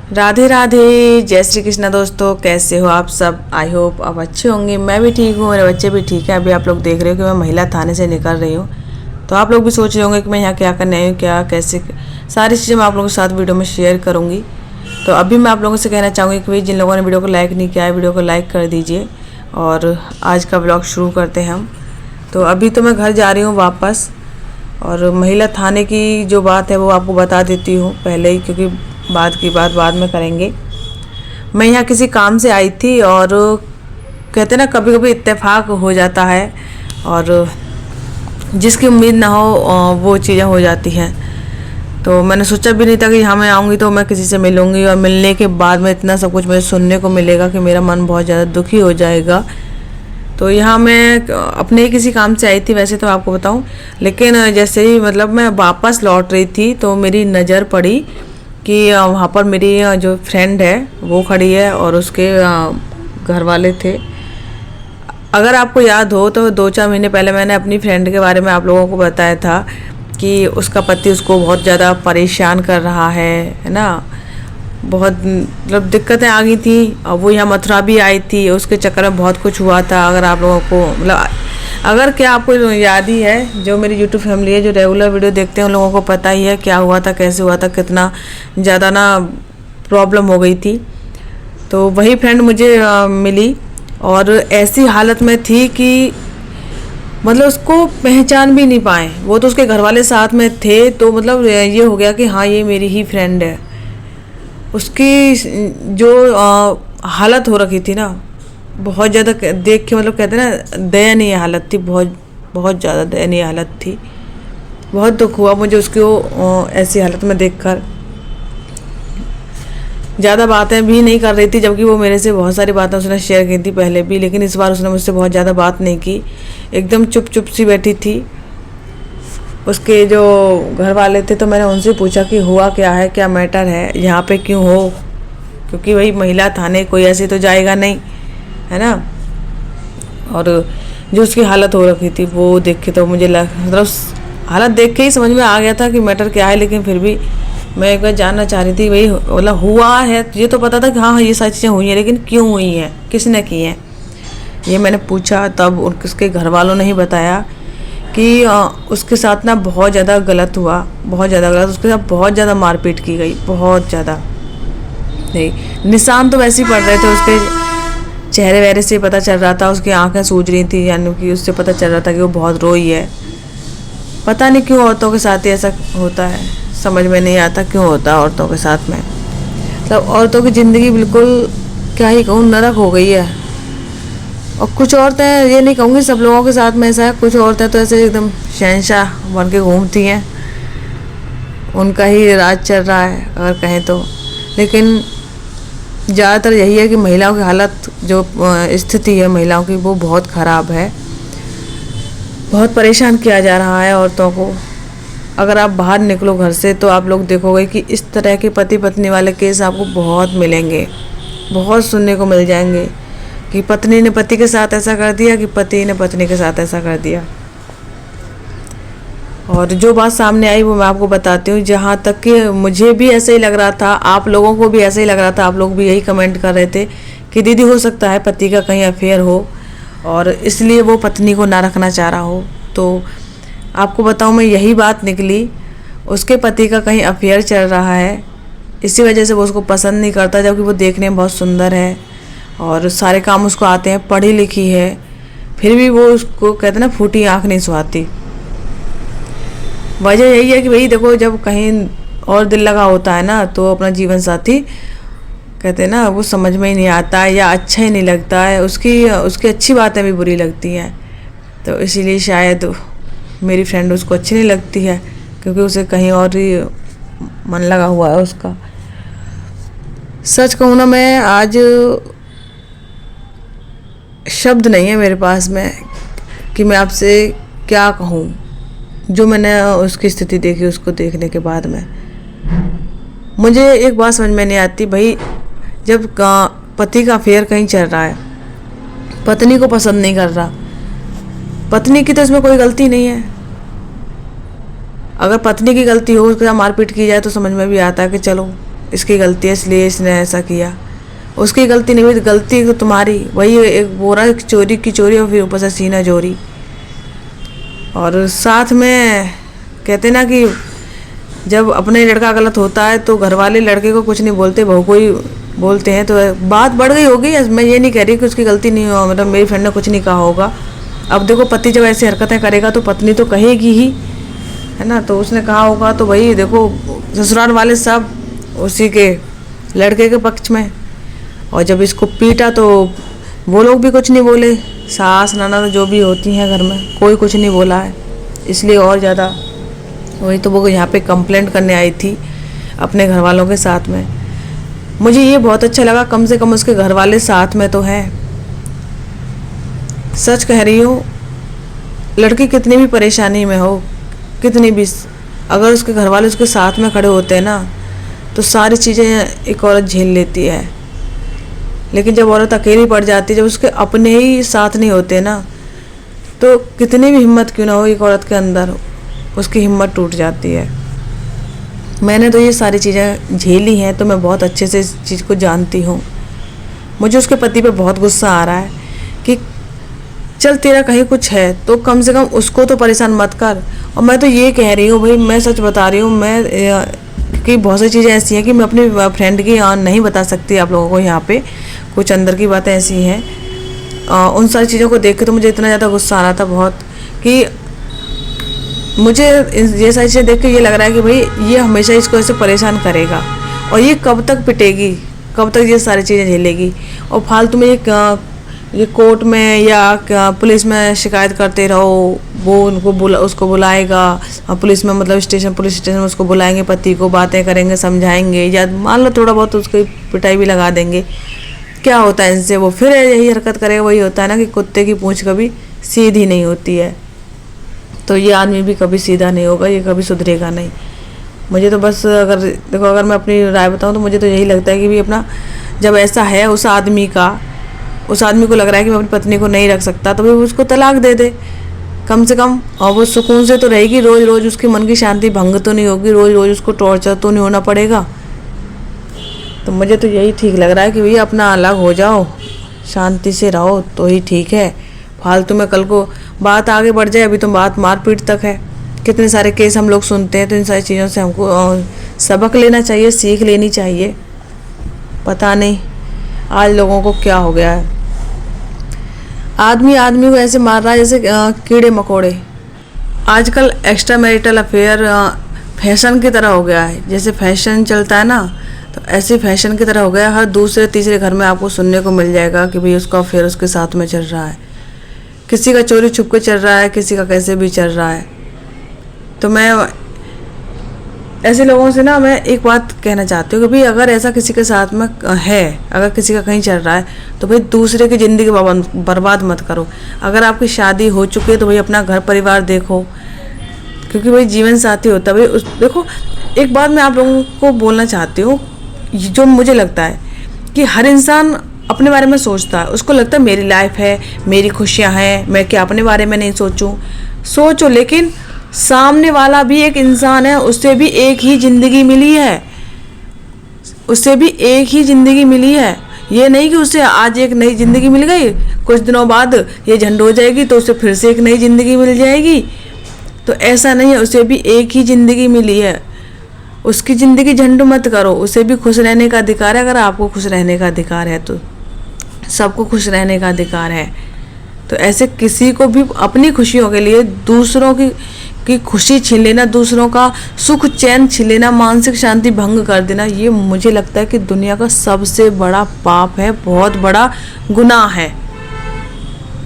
राधे राधे, जय श्री कृष्णा। दोस्तों कैसे हो आप सब? आई होप आप अच्छे होंगे। मैं भी ठीक हूँ, मेरे बच्चे भी ठीक हैं। अभी आप लोग देख रहे हो कि मैं महिला थाने से निकल रही हूँ, तो आप लोग भी सोच रहे होंगे कि मैं यहाँ क्या करने आई हूँ, क्या कैसे, सारी चीज़ें मैं आप लोगों के साथ वीडियो में शेयर करूँगी। तो अभी मैं आप लोगों से कहना चाहूँगी कि भाई जिन लोगों ने वीडियो को लाइक नहीं किया है, वीडियो को लाइक कर दीजिए और आज का ब्लॉग शुरू करते हैं हम। तो अभी तो मैं घर जा रही हूँ वापस, और महिला थाने की जो बात है वो आपको बता देती हूँ पहले ही, क्योंकि बाद की बात बाद में करेंगे। मैं यहाँ किसी काम से आई थी, और कहते ना कभी कभी इत्तेफाक हो जाता है, और जिसकी उम्मीद ना हो वो चीज़ें हो जाती हैं। तो मैंने सोचा भी नहीं था कि यहाँ मैं आऊँगी तो मैं किसी से मिलूँगी, और मिलने के बाद में इतना सब कुछ मुझे सुनने को मिलेगा कि मेरा मन बहुत ज़्यादा दुखी हो जाएगा। तो यहाँ मैं अपने ही किसी काम से आई थी वैसे तो आपको बताऊँ, लेकिन जैसे ही मतलब मैं वापस लौट रही थी तो मेरी नज़र पड़ी कि वहाँ पर मेरी जो फ्रेंड है वो खड़ी है और उसके घर वाले थे। अगर आपको याद हो तो 2-4 महीने पहले मैंने अपनी फ्रेंड के बारे में आप लोगों को बताया था कि उसका पति उसको बहुत ज़्यादा परेशान कर रहा है ना। बहुत मतलब दिक्कतें आ गई थी, और वो यहाँ मथुरा भी आई थी, उसके चक्कर में बहुत कुछ हुआ था। अगर आप लोगों को मतलब अगर क्या आपको याद ही है, जो मेरी यूट्यूब फैमिली है, जो रेगुलर वीडियो देखते हैं उन लोगों को पता ही है क्या हुआ था, कैसे हुआ था, कितना ज़्यादा ना प्रॉब्लम हो गई थी। तो वही फ्रेंड मुझे मिली, और ऐसी हालत में थी कि मतलब उसको पहचान भी नहीं पाए। वो तो उसके घर वाले साथ में थे, तो मतलब ये हो गया कि हाँ ये मेरी ही फ्रेंड है। उसकी जो हालत हो रखी थी ना, बहुत ज़्यादा देख के मतलब कहते हैं ना दयनीय हालत थी, बहुत बहुत ज़्यादा दयनीय हालत थी। बहुत दुख हुआ मुझे उसको ऐसी हालत में देखकर। ज़्यादा बातें भी नहीं कर रही थी, जबकि वो मेरे से बहुत सारी बातें उसने शेयर की थी पहले भी, लेकिन इस बार उसने मुझसे बहुत ज़्यादा बात नहीं की, एकदम चुप चुप सी बैठी थी। उसके जो घर वाले थे तो मैंने उनसे पूछा कि हुआ क्या है, क्या मैटर है, यहाँ पे क्यों हो, क्योंकि वही महिला थाने कोई ऐसे तो जाएगा नहीं, है ना। और जो उसकी हालत हो रखी थी वो देख के तो मुझे मतलब हालत देख के ही समझ में आ गया था कि मैटर क्या है, लेकिन फिर भी मैं एक बार जानना चाह रही थी वही मतलब हुआ है। ये तो पता था कि हाँ ये सारी चीज़ें हुई हैं, लेकिन क्यों हुई हैं, किसने की हैं, ये मैंने पूछा। तब उसके घर वालों ने ही बताया कि उसके साथ ना बहुत ज़्यादा गलत हुआ, बहुत ज़्यादा गलत, उसके साथ बहुत ज़्यादा मारपीट की गई, बहुत ज़्यादा। नहीं, निशान तो वैसे ही पड़ रहे थे उसके चेहरे वहरे से पता चल रहा था, उसकी आंखें सूज रही थी, यानी कि उससे पता चल रहा था कि वो बहुत रोई है। पता नहीं क्यों औरतों के साथ ही ऐसा होता है, समझ में नहीं आता क्यों होता है औरतों के साथ में। मतलब औरतों की ज़िंदगी बिल्कुल क्या ही कहूँ नरक हो गई है। और कुछ औरतें, ये नहीं कहूँगी सब लोगों के साथ में ऐसा है, कुछ औरतें तो ऐसे एकदम शहंशाह बन के घूमती हैं, उनका ही राज चल रहा है अगर कहें तो। लेकिन ज़्यादातर यही है कि महिलाओं की हालत, जो स्थिति है महिलाओं की, वो बहुत ख़राब है। बहुत परेशान किया जा रहा है औरतों को। अगर आप बाहर निकलो घर से तो आप लोग देखोगे कि इस तरह के पति पत्नी वाले केस आपको बहुत मिलेंगे, बहुत सुनने को मिल जाएंगे कि पत्नी ने पति के साथ ऐसा कर दिया, कि पति ने पत्नी के साथ ऐसा कर दिया। और जो बात सामने आई वो मैं आपको बताती हूँ। जहाँ तक कि मुझे भी ऐसे ही लग रहा था, आप लोगों को भी ऐसे ही लग रहा था, आप लोग भी यही कमेंट कर रहे थे कि दीदी हो सकता है पति का कहीं अफेयर हो और इसलिए वो पत्नी को ना रखना चाह रहा हो। तो आपको बताऊँ मैं यही बात निकली, उसके पति का कहीं अफेयर चल रहा है, इसी वजह से वो उसको पसंद नहीं करता, जबकि वो देखने में बहुत सुंदर है और सारे काम उसको आते हैं, पढ़ी लिखी है, फिर भी वो उसको कहते ना फूटी आँख नहीं सुहाती। वजह यही है कि भाई देखो, जब कहीं और दिल लगा होता है ना तो अपना जीवन साथी कहते हैं ना वो समझ में ही नहीं आता है या अच्छा ही नहीं लगता है, उसकी अच्छी बातें भी बुरी लगती हैं। तो इसीलिए शायद मेरी फ्रेंड उसको अच्छी नहीं लगती है, क्योंकि उसे कहीं और ही मन लगा हुआ है उसका। सच कहूँ ना, मैं आज शब्द नहीं है मेरे पास में कि मैं आपसे क्या कहूँ। जो मैंने उसकी स्थिति देखी, उसको देखने के बाद में मुझे एक बात समझ में नहीं आती भाई, जब पति का अफेयर कहीं चल रहा है, पत्नी को पसंद नहीं कर रहा, पत्नी की तो इसमें कोई गलती नहीं है। अगर पत्नी की गलती हो, उसके साथ मारपीट की जाए तो समझ में भी आता है कि चलो इसकी गलती है इसलिए इसने ऐसा किया। उसकी गलती नहीं हुई, गलती तो तुम्हारी। वही एक बोरा चोरी की चोरी और फिर ऊपर से सीना चोरी। और साथ में कहते ना कि जब अपने लड़का गलत होता है तो घर वाले लड़के को कुछ नहीं बोलते, बहू को ही बोलते हैं। तो बात बढ़ गई होगी। मैं ये नहीं कह रही कि उसकी गलती नहीं हो, मतलब मेरी फ्रेंड ने कुछ नहीं कहा होगा। अब देखो पति जब ऐसी हरकतें करेगा तो पत्नी तो कहेगी ही, है ना। तो उसने कहा होगा तो भाई देखो ससुराल वाले सब उसी के लड़के के पक्ष में। और जब इसको पीटा तो वो लोग भी कुछ नहीं बोले, सास ननद जो भी होती हैं घर में, कोई कुछ नहीं बोला है। इसलिए और ज़्यादा वही तो वो यहाँ पे कंप्लेंट करने आई थी अपने घर वालों के साथ में। मुझे ये बहुत अच्छा लगा, कम से कम उसके घर वाले साथ में तो हैं। सच कह रही हूँ, लड़की कितनी भी परेशानी में हो, कितनी भी, अगर उसके घर वाले उसके साथ में खड़े होते हैं ना तो सारी चीज़ें एक औरत झेल लेती है। लेकिन जब औरत अकेली पड़ जाती है, जब उसके अपने ही साथ नहीं होते ना, तो कितनी भी हिम्मत क्यों ना हो एक औरत के अंदर, उसकी हिम्मत टूट जाती है। मैंने तो ये सारी चीज़ें झेली हैं तो मैं बहुत अच्छे से इस चीज़ को जानती हूँ। मुझे उसके पति पे बहुत गुस्सा आ रहा है कि चल तेरा कहीं कुछ है तो कम से कम उसको तो परेशान मत कर। और मैं तो ये कह रही हूँ भाई, मैं सच बता रही हूँ, मैं कि बहुत सी चीज़ें ऐसी हैं कि मैं अपनी फ्रेंड की नहीं बता सकती आप लोगों को। यहाँ पे कुछ अंदर की बातें ऐसी हैं, उन सारी चीज़ों को देख के तो मुझे इतना ज़्यादा गुस्सा आ रहा था बहुत, कि मुझे ये सारी चीज़ें देख के ये लग रहा है कि भाई ये हमेशा इसको ऐसे परेशान करेगा और ये कब तक पिटेगी, कब तक ये सारी चीज़ें झेलेगी। और फालतू में ये कोर्ट में या पुलिस में शिकायत करते रहो। वो उसको बुलाएगा पुलिस में, मतलब पुलिस स्टेशन में उसको बुलाएंगे, पति को बातें करेंगे, समझाएंगे, या मान लो थोड़ा बहुत उसकी पिटाई भी लगा देंगे। क्या होता है इनसे, वो फिर यही हरकत करेगा। वही होता है ना कि कुत्ते की पूंछ कभी सीधी नहीं होती है। तो ये आदमी भी कभी सीधा नहीं होगा, ये कभी सुधरेगा नहीं। मुझे तो बस अगर मैं अपनी राय बताऊं तो मुझे तो यही लगता है कि भी अपना जब ऐसा है उस आदमी को लग रहा है कि मैं अपनी पत्नी को नहीं रख सकता, तो भाई उसको तलाक दे दे कम से कम। और वो सुकून से तो रहेगी, रोज़ रोज़ उसकी मन की शांति भंग तो नहीं होगी, रोज़ रोज़ उसको टॉर्चर तो नहीं होना पड़ेगा। तो मुझे तो यही ठीक लग रहा है कि भैया अपना अलग हो जाओ, शांति से रहो तो ही ठीक है। फालतू में कल को बात आगे बढ़ जाए, अभी तो बात मारपीट तक है। कितने सारे केस हम लोग सुनते हैं। तो इन सारी चीज़ों से हमको सबक लेना चाहिए, सीख लेनी चाहिए। पता नहीं आज लोगों को क्या हो गया है, आदमी को ऐसे मार रहा है जैसे कीड़े मकोड़े। आजकल एक्स्ट्रा मैरिटल अफेयर फैशन की तरह हो गया है। जैसे फैशन चलता है ना, तो ऐसे फैशन की तरह हो गया। हर दूसरे तीसरे घर में आपको सुनने को मिल जाएगा कि भाई उसका अफेयर उसके साथ में चल रहा है। किसी का चोरी छुप के चल रहा है, किसी का कैसे भी चल रहा है। तो मैं ऐसे लोगों से ना मैं एक बात कहना चाहती हूँ कि भाई अगर ऐसा किसी के साथ में है, अगर किसी का कहीं चल रहा है, तो भाई दूसरे की ज़िंदगी बर्बाद मत करो। अगर आपकी शादी हो चुकी है तो भाई अपना घर परिवार देखो, क्योंकि भाई जीवन साथी होता है भाई। देखो एक बात मैं आप लोगों को बोलना चाहती हूँ, जो मुझे लगता है कि हर इंसान अपने बारे में सोचता है। उसको लगता है मेरी लाइफ है, मेरी खुशियाँ हैं, मैं क्या अपने बारे में नहीं सोचूं। सोचो, लेकिन सामने वाला भी एक इंसान है, उससे भी एक ही ज़िंदगी मिली है, उससे भी एक ही ज़िंदगी मिली है। ये नहीं कि उससे आज एक नई ज़िंदगी मिल गई, कुछ दिनों बाद ये झंड हो जाएगी तो उसे फिर से एक नई ज़िंदगी मिल जाएगी। तो ऐसा नहीं है, उसे भी एक ही ज़िंदगी मिली है। उसकी ज़िंदगी झंड मत करो, उसे भी खुश रहने का अधिकार है। अगर आपको खुश रहने का अधिकार है तो सबको खुश रहने का अधिकार है। तो ऐसे किसी को भी अपनी खुशियों के लिए दूसरों की खुशी छीन लेना, दूसरों का सुख चैन छीन लेना, मानसिक शांति भंग कर देना, ये मुझे लगता है कि दुनिया का सबसे बड़ा पाप है, बहुत बड़ा गुनाह है,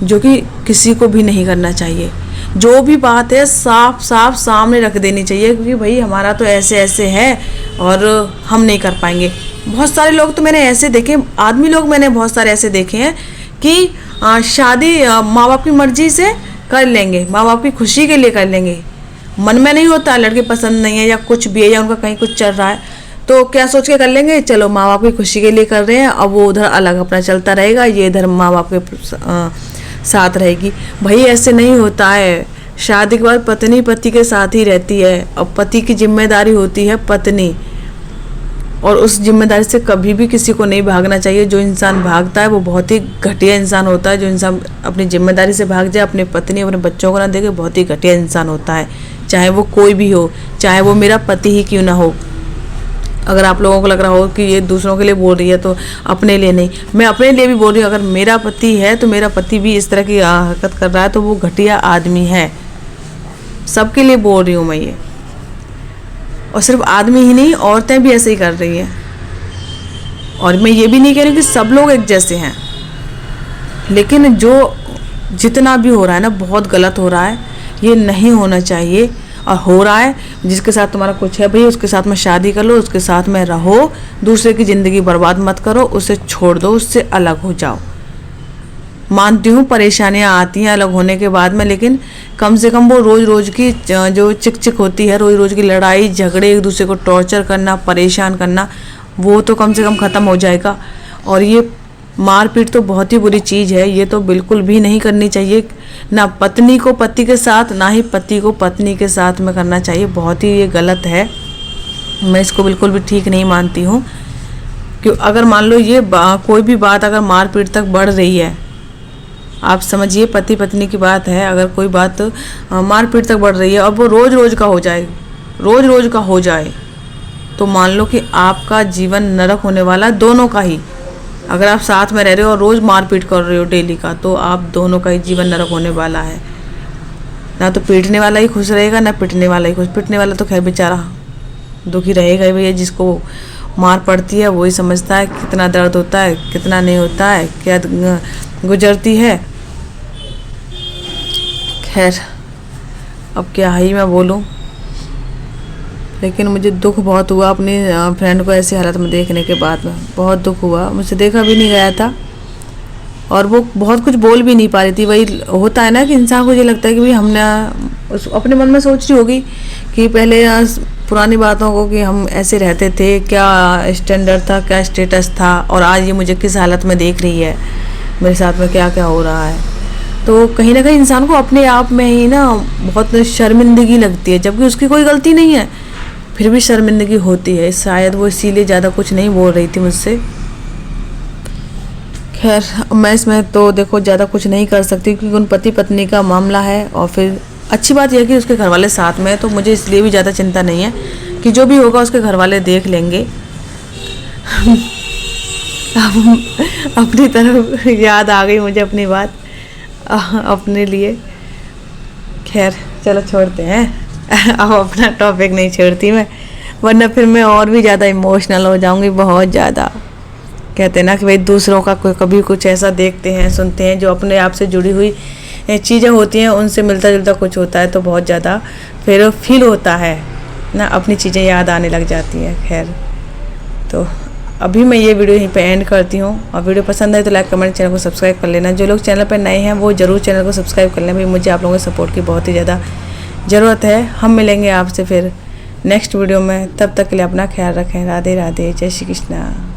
जो कि किसी को भी नहीं करना चाहिए। जो भी बात है साफ साफ सामने रख देनी चाहिए, क्योंकि भाई हमारा तो ऐसे ऐसे है और हम नहीं कर पाएंगे। बहुत सारे लोग तो मैंने ऐसे देखे, आदमी लोग मैंने बहुत सारे ऐसे देखे हैं कि शादी माँ बाप की मर्जी से कर लेंगे, माँ बाप की खुशी के लिए कर लेंगे। मन में नहीं होता, लड़के पसंद नहीं है या कुछ भी है, या उनका कहीं कुछ चल रहा है, तो क्या सोच के कर लेंगे, चलो माँ बाप की खुशी के लिए कर रहे हैं। अब वो उधर अलग अपना चलता रहेगा, ये इधर माँ बाप के साथ रहेगी। भाई ऐसे नहीं होता है। शादी के बाद पत्नी पति के साथ ही रहती है और पति की जिम्मेदारी होती है पत्नी। और उस जिम्मेदारी से कभी भी किसी को नहीं भागना चाहिए। जो इंसान भागता है वो बहुत ही घटिया इंसान होता है। जो इंसान अपनी जिम्मेदारी से भाग जाए, अपनी पत्नी अपने बच्चों को ना देखे, बहुत ही घटिया इंसान होता है, चाहे वो कोई भी हो, चाहे वो मेरा पति ही क्यों ना हो। अगर आप लोगों को लग रहा हो कि ये दूसरों के लिए बोल रही है तो अपने लिए नहीं, मैं अपने लिए भी बोल रही हूँ। अगर मेरा पति है तो मेरा पति भी इस तरह की हरकत कर रहा है तो वो घटिया आदमी है। सबके लिए बोल रही हूँ मैं ये। और सिर्फ आदमी ही नहीं, औरतें भी ऐसे ही कर रही हैं। और मैं ये भी नहीं कह रही कि सब लोग एक जैसे हैं, लेकिन जो जितना भी हो रहा है ना बहुत गलत हो रहा है। ये नहीं होना चाहिए और हो रहा है। जिसके साथ तुम्हारा कुछ है भाई उसके साथ में शादी कर लो, उसके साथ में रहो, दूसरे की ज़िंदगी बर्बाद मत करो, उसे छोड़ दो, उससे अलग हो जाओ। मानती हूँ परेशानियाँ आती हैं अलग होने के बाद में, लेकिन कम से कम वो रोज़ रोज़ की जो चिक चिक होती है, रोज़ रोज़ की लड़ाई झगड़े, एक दूसरे को टॉर्चर करना, परेशान करना, वो तो कम से कम ख़त्म हो जाएगा। और ये मारपीट तो बहुत ही बुरी चीज़ है, ये तो बिल्कुल भी नहीं करनी चाहिए। ना पत्नी को पति के साथ, ना ही पति को पत्नी के साथ में करना चाहिए। बहुत ही ये गलत है, मैं इसको बिल्कुल भी ठीक नहीं मानती हूँ। क्यों अगर मान लो ये कोई भी बात अगर मारपीट तक बढ़ रही है, आप समझिए पति पत्नी की बात है, अगर कोई बात मारपीट तक बढ़ रही है और वो रोज़ रोज़ का हो जाए, रोज़ रोज़ का हो जाए, तो मान लो कि आपका जीवन नरक होने वाला है, दोनों का ही। अगर आप साथ में रह रहे हो और रोज़ मारपीट कर रहे हो डेली का, तो आप दोनों का ही जीवन नरक होने वाला है। ना तो पीटने वाला ही खुश रहेगा, ना पिटने वाला ही खुश। पिटने वाला तो खैर बेचारा दुखी रहेगा ही भैया। जिसको मार पड़ती है वही समझता है कितना दर्द होता है, कितना नहीं होता है, क्या गुजरती है। खैर अब क्या ही मैं बोलूं, लेकिन मुझे दुख बहुत हुआ अपनी फ्रेंड को ऐसी हालत में देखने के बाद में। बहुत दुख हुआ, मुझसे देखा भी नहीं गया था और वो बहुत कुछ बोल भी नहीं पा रही थी। वही होता है ना कि इंसान को ये लगता है कि भाई हमने अपने मन में सोच रही होगी कि पहले पुरानी बातों को कि हम ऐसे रहते थे, क्या स्टैंडर्ड था, क्या स्टेटस था, और आज ये मुझे किस हालत में देख रही है, मेरे साथ में क्या क्या हो रहा है। तो कहीं ना कहीं इंसान को अपने आप में ही ना बहुत शर्मिंदगी लगती है, जबकि उसकी कोई गलती नहीं है, फिर भी शर्मिंदगी होती है। शायद वो इसीलिए ज़्यादा कुछ नहीं बोल रही थी मुझसे। खैर मैं इसमें तो देखो ज़्यादा कुछ नहीं कर सकती क्योंकि उन पति पत्नी का मामला है। और फिर अच्छी बात यह है कि उसके घर वाले साथ में है, तो मुझे इसलिए भी ज़्यादा चिंता नहीं है कि जो भी होगा उसके घर वाले देख लेंगे। अपनी तरफ याद आ गई मुझे अपनी बात अपने लिए। खैर चलो छोड़ते हैं, अब अपना टॉपिक नहीं छोड़ती मैं, वरना फिर मैं और भी ज़्यादा इमोशनल हो जाऊंगी, बहुत ज़्यादा। कहते हैं ना कि भाई दूसरों का कोई कभी कुछ ऐसा देखते हैं, सुनते हैं, जो अपने आप से जुड़ी हुई चीज़ें होती हैं, उनसे मिलता जुलता कुछ होता है तो बहुत ज़्यादा फिर फील होता है ना, अपनी चीज़ें याद आने लग जाती हैं। खैर तो अभी मैं ये वीडियो यहीं पे एंड करती हूँ। और वीडियो पसंद है तो लाइक कमेंट, चैनल को सब्सक्राइब कर लेना। जो लोग चैनल पर नए हैं वो ज़रूर चैनल को सब्सक्राइब कर लेना, भाई मुझे आप लोगों के सपोर्ट की बहुत ही ज़्यादा ज़रूरत है। हम मिलेंगे आपसे फिर नेक्स्ट वीडियो में, तब तक के लिए अपना ख्याल रखें। राधे राधे, जय श्री कृष्णा।